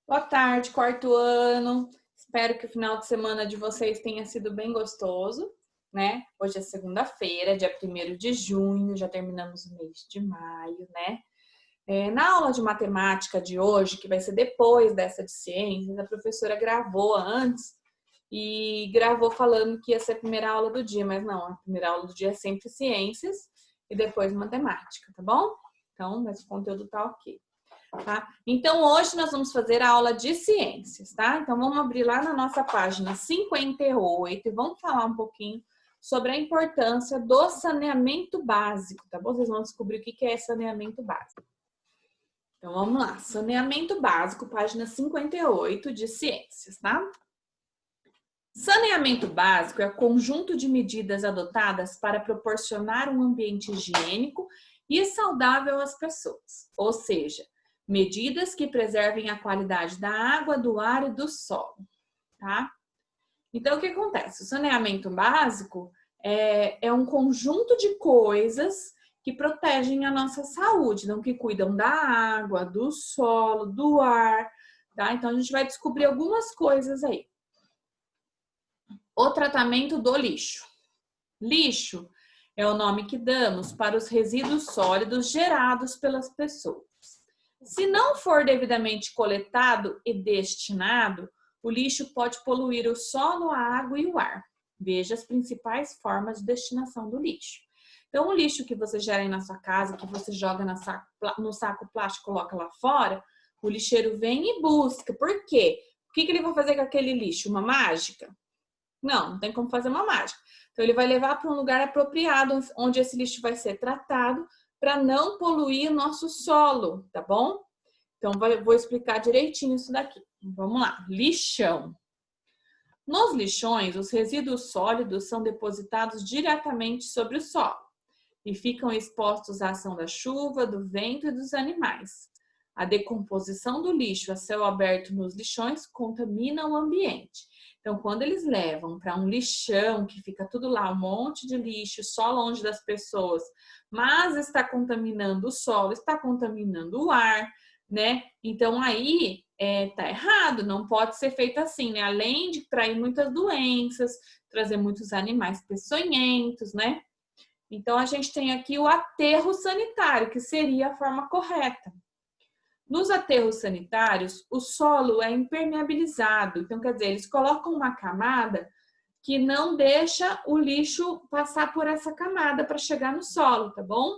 Boa tarde, quarto ano. Espero que o final de semana de vocês tenha sido bem gostoso, né? Hoje é segunda-feira, dia 1º de junho, já terminamos o mês de maio, né? Na aula de matemática de hoje, que vai ser depois dessa de ciências, a professora gravou antes e gravou falando que ia ser a primeira aula do dia, mas não, a primeira aula do dia é sempre ciências e depois matemática, tá bom? Então, mas o conteúdo tá ok. Tá? Então, hoje nós vamos fazer a aula de ciências, tá? Então, vamos abrir lá na nossa página 58 e vamos falar um pouquinho sobre a importância do saneamento básico, tá bom? Vocês vão descobrir o que é saneamento básico. Então, vamos lá. Saneamento básico, página 58 de ciências, tá? Saneamento básico é o conjunto de medidas adotadas para proporcionar um ambiente higiênico e saudável às pessoas, ou seja, medidas que preservem a qualidade da água, do ar e do solo, tá? Então, o que acontece? O saneamento básico é um conjunto de coisas que protegem a nossa saúde, então que cuidam da água, do solo, do ar, tá? Então, a gente vai descobrir algumas coisas aí. O tratamento do lixo. Lixo é o nome que damos para os resíduos sólidos gerados pelas pessoas. Se não for devidamente coletado e destinado, o lixo pode poluir o solo, a água e o ar. Veja as principais formas de destinação do lixo. Então, o lixo que você gera aí na sua casa, que você joga no saco plástico e coloca lá fora, o lixeiro vem e busca. Por quê? O que ele vai fazer com aquele lixo? Uma mágica? Não tem como fazer uma mágica. Então, ele vai levar para um lugar apropriado, onde esse lixo vai ser tratado para não poluir o nosso solo, tá bom? Então, vou explicar direitinho isso daqui. Vamos lá. Lixão. Nos lixões, os resíduos sólidos são depositados diretamente sobre o solo e ficam expostos à ação da chuva, do vento e dos animais. A decomposição do lixo a céu aberto nos lixões contamina o ambiente. Então, quando eles levam para um lixão, que fica tudo lá, um monte de lixo, só longe das pessoas, mas está contaminando o solo, está contaminando o ar, né? Então, aí tá errado, não pode ser feito assim, né? Além de trazer muitas doenças, trazer muitos animais peçonhentos, né? Então, a gente tem aqui o aterro sanitário, que seria a forma correta. Nos aterros sanitários, o solo é impermeabilizado. Então, quer dizer, eles colocam uma camada que não deixa o lixo passar por essa camada para chegar no solo, tá bom?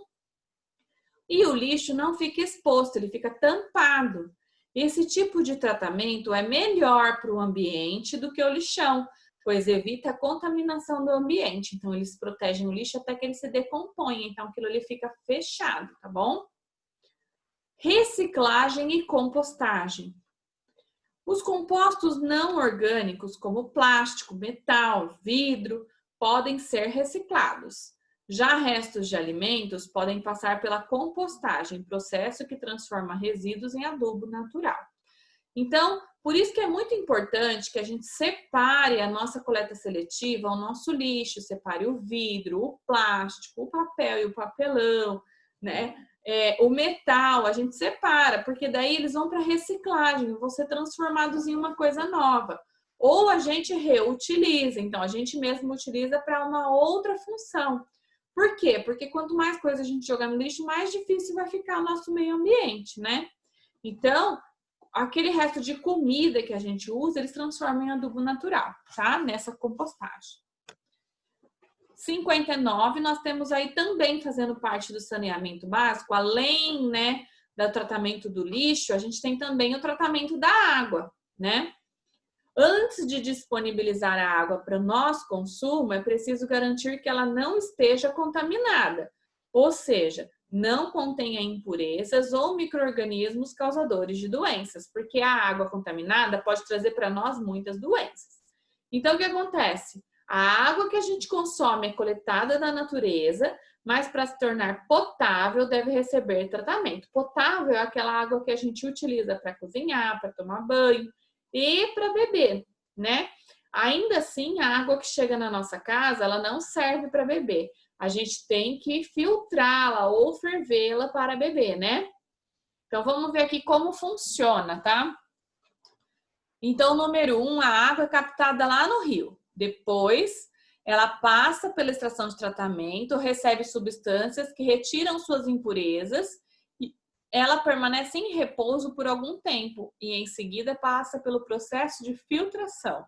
E o lixo não fica exposto, ele fica tampado. Esse tipo de tratamento é melhor para o ambiente do que o lixão, pois evita a contaminação do ambiente. Então, eles protegem o lixo até que ele se decomponha. Então, aquilo ali fica fechado, tá bom? Reciclagem e compostagem. Os compostos não orgânicos, como plástico, metal, vidro, podem ser reciclados. Já restos de alimentos podem passar pela compostagem, processo que transforma resíduos em adubo natural. Então, por isso que é muito importante que a gente separe a nossa coleta seletiva, o nosso lixo, separe o vidro, o plástico, o papel e o papelão, né? O metal, a gente separa, porque daí eles vão para reciclagem, vão ser transformados em uma coisa nova. Ou a gente reutiliza, então a gente mesmo utiliza para uma outra função. Por quê? Porque quanto mais coisa a gente jogar no lixo, mais difícil vai ficar o nosso meio ambiente, né? Então, aquele resto de comida que a gente usa, eles transformam em adubo natural, tá? Nessa compostagem. 59, nós temos aí também fazendo parte do saneamento básico, além, né, do tratamento do lixo, a gente tem também o tratamento da água, né? Antes de disponibilizar a água para o nosso consumo, é preciso garantir que ela não esteja contaminada, ou seja, não contenha impurezas ou micro-organismos causadores de doenças, porque a água contaminada pode trazer para nós muitas doenças. Então, o que acontece? A água que a gente consome é coletada da natureza, mas para se tornar potável deve receber tratamento. Potável é aquela água que a gente utiliza para cozinhar, para tomar banho e para beber, né? Ainda assim, a água que chega na nossa casa, ela não serve para beber. A gente tem que filtrá-la ou fervê-la para beber, né? Então, vamos ver aqui como funciona, tá? Então, número 1, a água é captada lá no rio. Depois, ela passa pela estação de tratamento, recebe substâncias que retiram suas impurezas e ela permanece em repouso por algum tempo e em seguida passa pelo processo de filtração.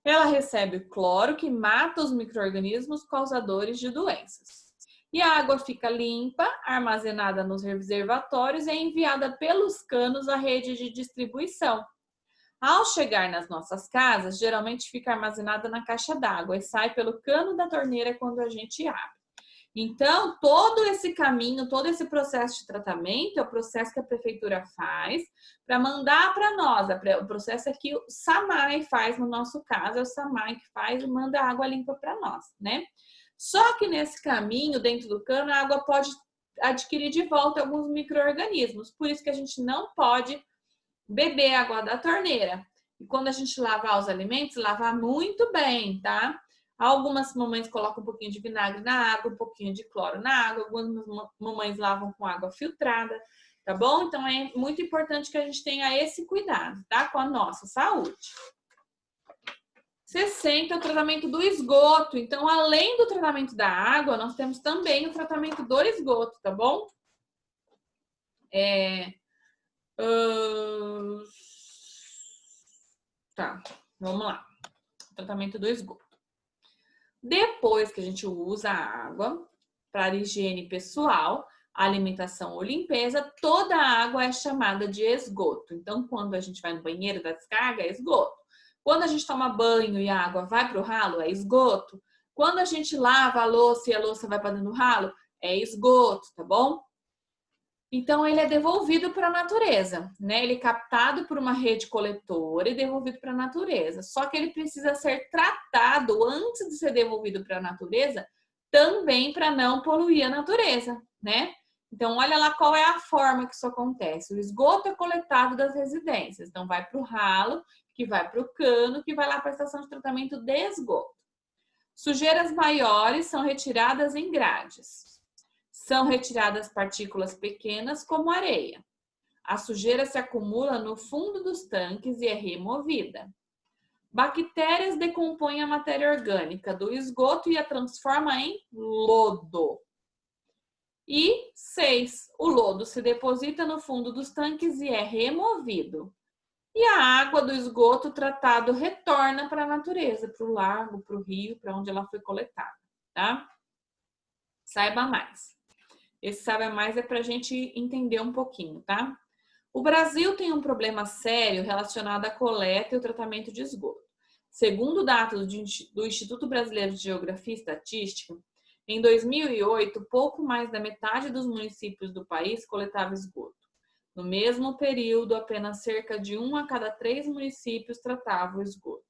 Ela recebe o cloro que mata os micro-organismos causadores de doenças. E a água fica limpa, armazenada nos reservatórios e é enviada pelos canos à rede de distribuição. Ao chegar nas nossas casas, geralmente fica armazenada na caixa d'água e sai pelo cano da torneira quando a gente abre. Então, todo esse caminho, todo esse processo de tratamento é o processo que a prefeitura faz para mandar para nós. O processo é que o SAMAI faz, no nosso caso, é o SAMAI que faz e manda a água limpa para nós, né? Só que nesse caminho, dentro do cano, a água pode adquirir de volta alguns micro-organismos. Por isso que a gente não pode beber água da torneira. E quando a gente lavar os alimentos, lavar muito bem, tá? Algumas mamães colocam um pouquinho de vinagre na água, um pouquinho de cloro na água. Algumas mamães lavam com água filtrada, tá bom? Então, é muito importante que a gente tenha esse cuidado, tá? Com a nossa saúde. 60, o tratamento do esgoto. Então, além do tratamento da água, nós temos também o tratamento do esgoto, tá bom? Tá, vamos lá. Tratamento do esgoto. Depois que a gente usa a água para higiene pessoal, alimentação ou limpeza, toda a água é chamada de esgoto. Então, quando a gente vai no banheiro da descarga, é esgoto. Quando a gente toma banho e a água vai para o ralo, é esgoto. Quando a gente lava a louça e a louça vai para dentro do ralo, é esgoto, tá bom? Então, ele é devolvido para a natureza, né? Ele é captado por uma rede coletora e devolvido para a natureza. Só que ele precisa ser tratado antes de ser devolvido para a natureza, também para não poluir a natureza, né? Então, olha lá qual é a forma que isso acontece. O esgoto é coletado das residências. Então, vai para o ralo, que vai para o cano, que vai lá para a estação de tratamento de esgoto. Sujeiras maiores são retiradas em grades. São retiradas partículas pequenas, como areia. A sujeira se acumula no fundo dos tanques e é removida. Bactérias decompõem a matéria orgânica do esgoto e a transforma em lodo. E 6. O lodo se deposita no fundo dos tanques e é removido. E a água do esgoto tratado retorna para a natureza, para o lago, para o rio, para onde ela foi coletada, tá? Saiba mais. Esse Saiba Mais é para a gente entender um pouquinho, tá? O Brasil tem um problema sério relacionado à coleta e o tratamento de esgoto. Segundo dados do Instituto Brasileiro de Geografia e Estatística, em 2008, pouco mais da metade dos municípios do país coletava esgoto. No mesmo período, apenas cerca de 1 a cada 3 municípios tratava o esgoto.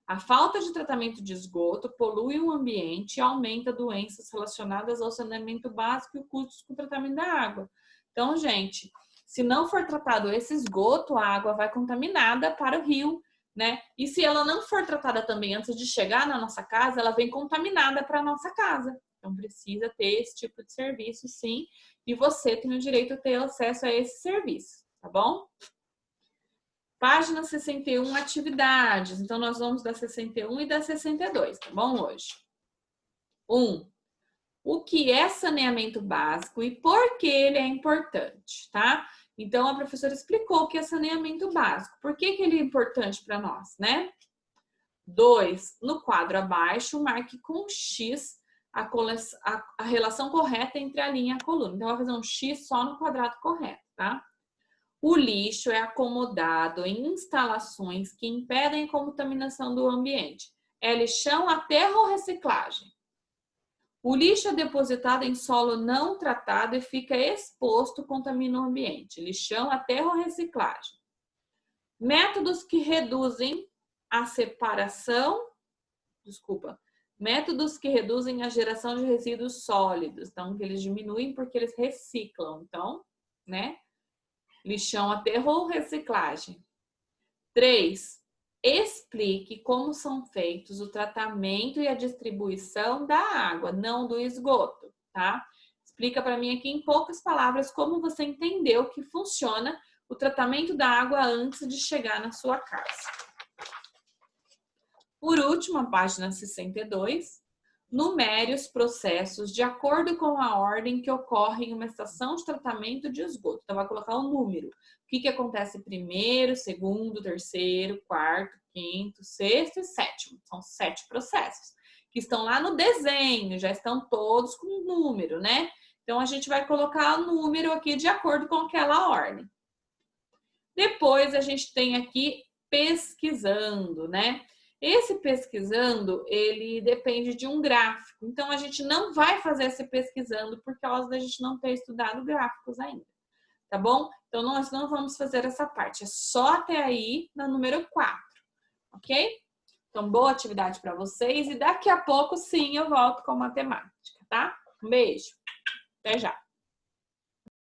A falta de tratamento de esgoto polui o ambiente e aumenta doenças relacionadas ao saneamento básico e custos com o tratamento da água. Então, gente, se não for tratado esse esgoto, a água vai contaminada para o rio, né? E se ela não for tratada também antes de chegar na nossa casa, ela vem contaminada para a nossa casa. Então, precisa ter esse tipo de serviço, sim. E você tem o direito a ter acesso a esse serviço, tá bom? Página 61, atividades. Então, nós vamos da 61 e da 62, tá bom, hoje? 1. O que é saneamento básico e por que ele é importante, tá? Então, a professora explicou o que é saneamento básico. Por que ele é importante para nós, né? 2. No quadro abaixo, marque com X a relação correta entre a linha e a coluna. Então, vai fazer um X só no quadrado correto, tá? O lixo é acomodado em instalações que impedem a contaminação do ambiente. É lixão, aterro ou reciclagem? O lixo é depositado em solo não tratado e fica exposto, contamina o ambiente. Lixão, aterro ou reciclagem? Métodos que reduzem a separação, métodos que reduzem a geração de resíduos sólidos. Então, que eles diminuem porque eles reciclam. Então, né? Lixão, aterro ou reciclagem? 3. Explique como são feitos o tratamento e a distribuição da água, não do esgoto, tá? Explica para mim aqui em poucas palavras como você entendeu que funciona o tratamento da água antes de chegar na sua casa. Por último, a página 62, numere os processos de acordo com a ordem que ocorre em uma estação de tratamento de esgoto. Então, vai colocar um número. O que acontece primeiro, segundo, terceiro, quarto, quinto, sexto e sétimo. São 7 processos que estão lá no desenho, já estão todos com número, né? Então, a gente vai colocar o número aqui de acordo com aquela ordem. Depois, a gente tem aqui pesquisando, né? Esse pesquisando, ele depende de um gráfico. Então, a gente não vai fazer esse pesquisando por causa da gente não ter estudado gráficos ainda. Tá bom? Então, nós não vamos fazer essa parte. É só até aí na número 4. Ok? Então, boa atividade para vocês. E daqui a pouco, sim, eu volto com matemática, tá? Um beijo. Até já.